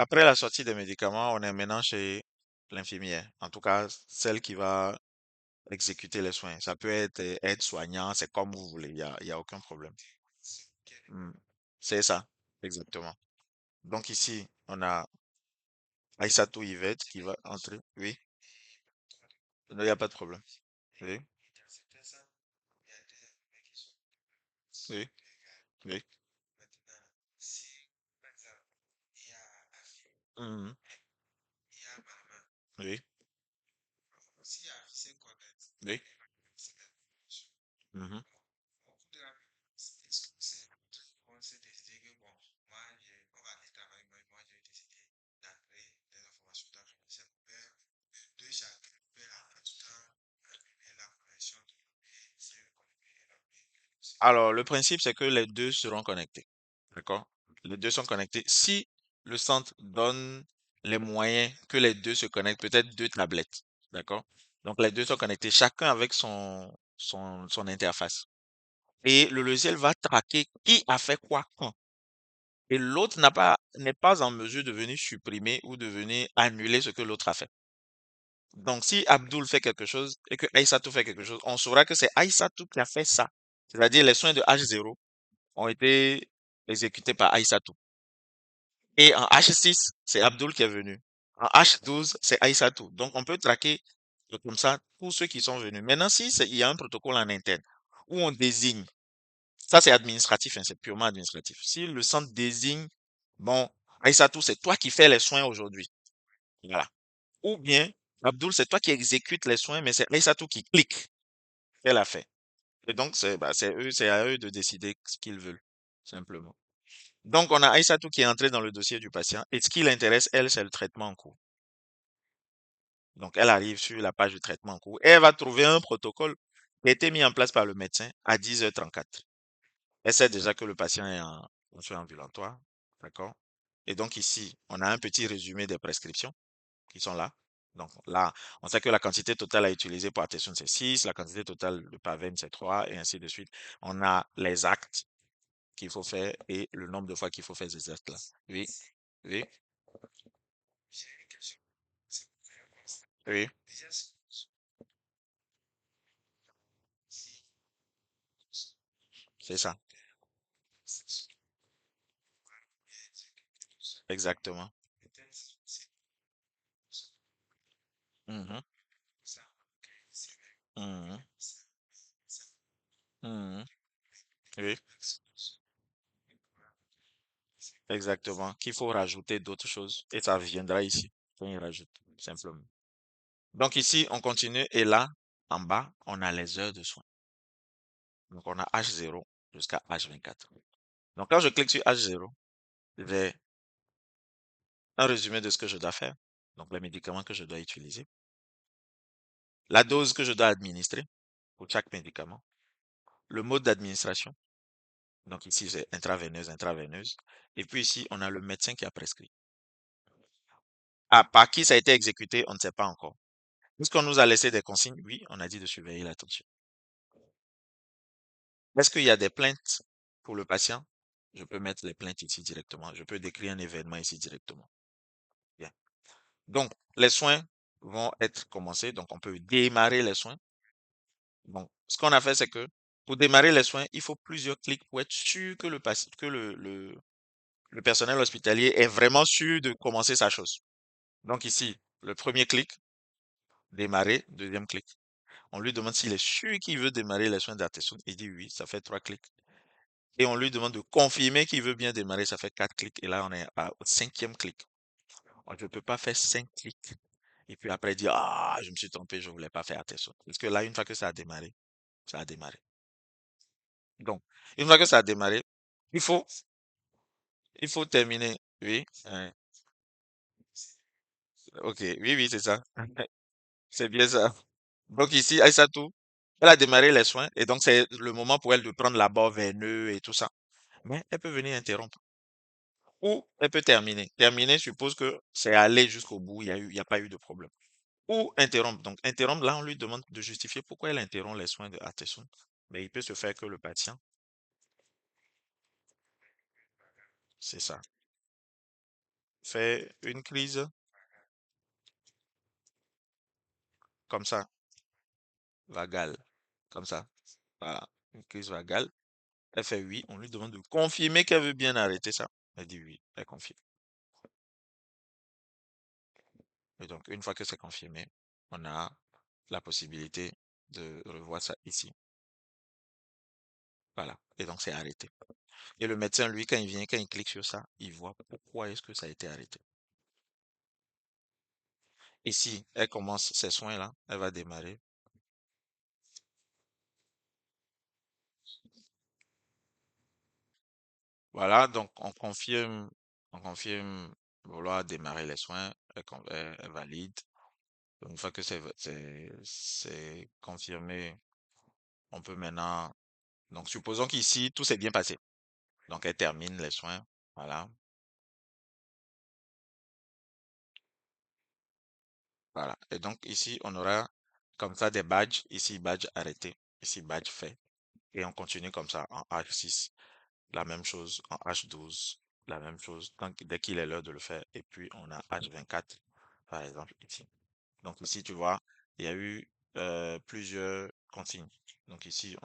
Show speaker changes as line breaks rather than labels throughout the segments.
après la sortie des médicaments, on est maintenant chez l'infirmière. En tout cas, celle qui va exécuter les soins. Ça peut être aide-soignant, c'est comme vous voulez, il y a aucun problème. Hmm. C'est ça, exactement. Donc ici, on a Aïssatou Yvette qui va entrer. Oui, il n'y a pas de problème. Oui, oui, oui. Mhm. Oui, oui. Mhm. Alors, le principe, c'est que les deux seront connectés. D'accord? Les deux sont connectés. Si le centre donne les moyens que les deux se connectent, peut-être deux tablettes. D'accord? Donc, les deux sont connectés, chacun avec son interface. Et le logiciel va traquer qui a fait quoi quand. Et l'autre n'est pas en mesure de venir supprimer ou de venir annuler ce que l'autre a fait. Donc, si Abdul fait quelque chose et que Aïssatou fait quelque chose, on saura que c'est Aïssatou qui a fait ça. C'est-à-dire les soins de H0 ont été exécutés par Aïssatou. Et en H6, c'est Abdul qui est venu. En H12, c'est Aïssatou. Donc, on peut traquer comme ça tous ceux qui sont venus. Maintenant, si il y a un protocole en interne où on désigne, ça c'est administratif, hein, c'est purement administratif. Si le centre désigne, bon, Aïssatou, c'est toi qui fais les soins aujourd'hui. Voilà. Ou bien, Abdul, c'est toi qui exécutes les soins, mais c'est Aïssatou qui clique. Elle a fait. Et donc, c'est à eux de décider ce qu'ils veulent, simplement. Donc, on a Aïssatou qui est entrée dans le dossier du patient et ce qui l'intéresse, elle, c'est le traitement en cours. Donc, elle arrive sur la page du traitement en cours et elle va trouver un protocole qui a été mis en place par le médecin à 10h34. Elle sait déjà que le patient est en soins ambulatoires. D'accord? Et donc, ici, on a un petit résumé des prescriptions qui sont là. Donc, là, on sait que la quantité totale à utiliser pour Atteson, c'est 6, la quantité totale de Pavem, c'est 3, et ainsi de suite. On a les actes qu'il faut faire et le nombre de fois qu'il faut faire ces actes-là. Oui, oui, oui, c'est ça. Exactement. Mhm, mhm, mhm. Oui, exactement. Qu'il faut rajouter d'autres choses et ça viendra ici quand il rajoute, simplement. Donc ici, on continue et là, en bas, on a les heures de soins. Donc on a H0 jusqu'à H24. Donc quand je clique sur H0, j'ai un résumé de ce que je dois faire. Donc les médicaments que je dois utiliser, la dose que je dois administrer pour chaque médicament, le mode d'administration. Donc ici, c'est intraveineuse, intraveineuse. Et puis ici, on a le médecin qui a prescrit. Ah, par qui ça a été exécuté, on ne sait pas encore. Est-ce qu'on nous a laissé des consignes? Oui, on a dit de surveiller la tension. Est-ce qu'il y a des plaintes pour le patient? Je peux mettre les plaintes ici directement. Je peux décrire un événement ici directement. Bien. Donc, les soins vont être commencés. Donc, on peut démarrer les soins. Donc, ce qu'on a fait, c'est que pour démarrer les soins, il faut plusieurs clics pour être sûr que le personnel hospitalier est vraiment sûr de commencer sa chose. Donc ici, le premier clic, démarrer, deuxième clic. On lui demande s'il est sûr qu'il veut démarrer les soins d'Artesun. Il dit oui, ça fait trois clics. Et on lui demande de confirmer qu'il veut bien démarrer, ça fait quatre clics. Et là, on est au cinquième clic. Je ne peux pas faire cinq clics. Et puis après dire, ah, je me suis trompé, je ne voulais pas faire Artesun. Parce que là, une fois que ça a démarré, ça a démarré. Donc, une fois que ça a démarré, il faut, il faut terminer. Oui, ok, oui, oui, c'est ça. C'est bien ça. Donc ici, Aïssatou, elle a démarré les soins et donc c'est le moment pour elle de prendre la barre veineuse et tout ça. Mais elle peut venir interrompre ou elle peut terminer. Terminer suppose que c'est aller jusqu'au bout, il y a pas eu de problème. Ou interrompre. Donc interrompre, là on lui demande de justifier pourquoi elle interrompt les soins de Atteson. Mais il peut se faire que le patient, c'est ça. Fais une crise comme ça, vagale, comme ça. Voilà, une crise vagale. Elle fait oui, on lui demande de confirmer qu'elle veut bien arrêter ça. Elle dit oui, elle confirme. Et donc, une fois que c'est confirmé, on a la possibilité de revoir ça ici. Voilà. Et donc, c'est arrêté. Et le médecin, lui, quand il vient, quand il clique sur ça, il voit pourquoi est-ce que ça a été arrêté. Et si elle commence ses soins là, elle va démarrer. Voilà, donc on confirme vouloir démarrer les soins, elle valide. Donc, une fois que c'est confirmé, on peut maintenant. Donc, supposons qu'ici, tout s'est bien passé. Donc, elle termine les soins. Voilà. Voilà. Et donc, ici, on aura comme ça des badges. Ici, badge arrêté. Ici, badge fait. Et on continue comme ça en H6. La même chose en H12. La même chose dès qu'il est l'heure de le faire. Et puis, on a H24, par exemple, ici. Donc, ici, tu vois, il y a eu plusieurs consignes. Donc, ici,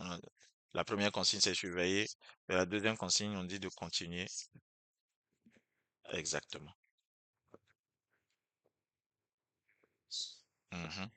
la première consigne, c'est surveiller. Et la deuxième consigne, on dit de continuer. Exactement. Mhm.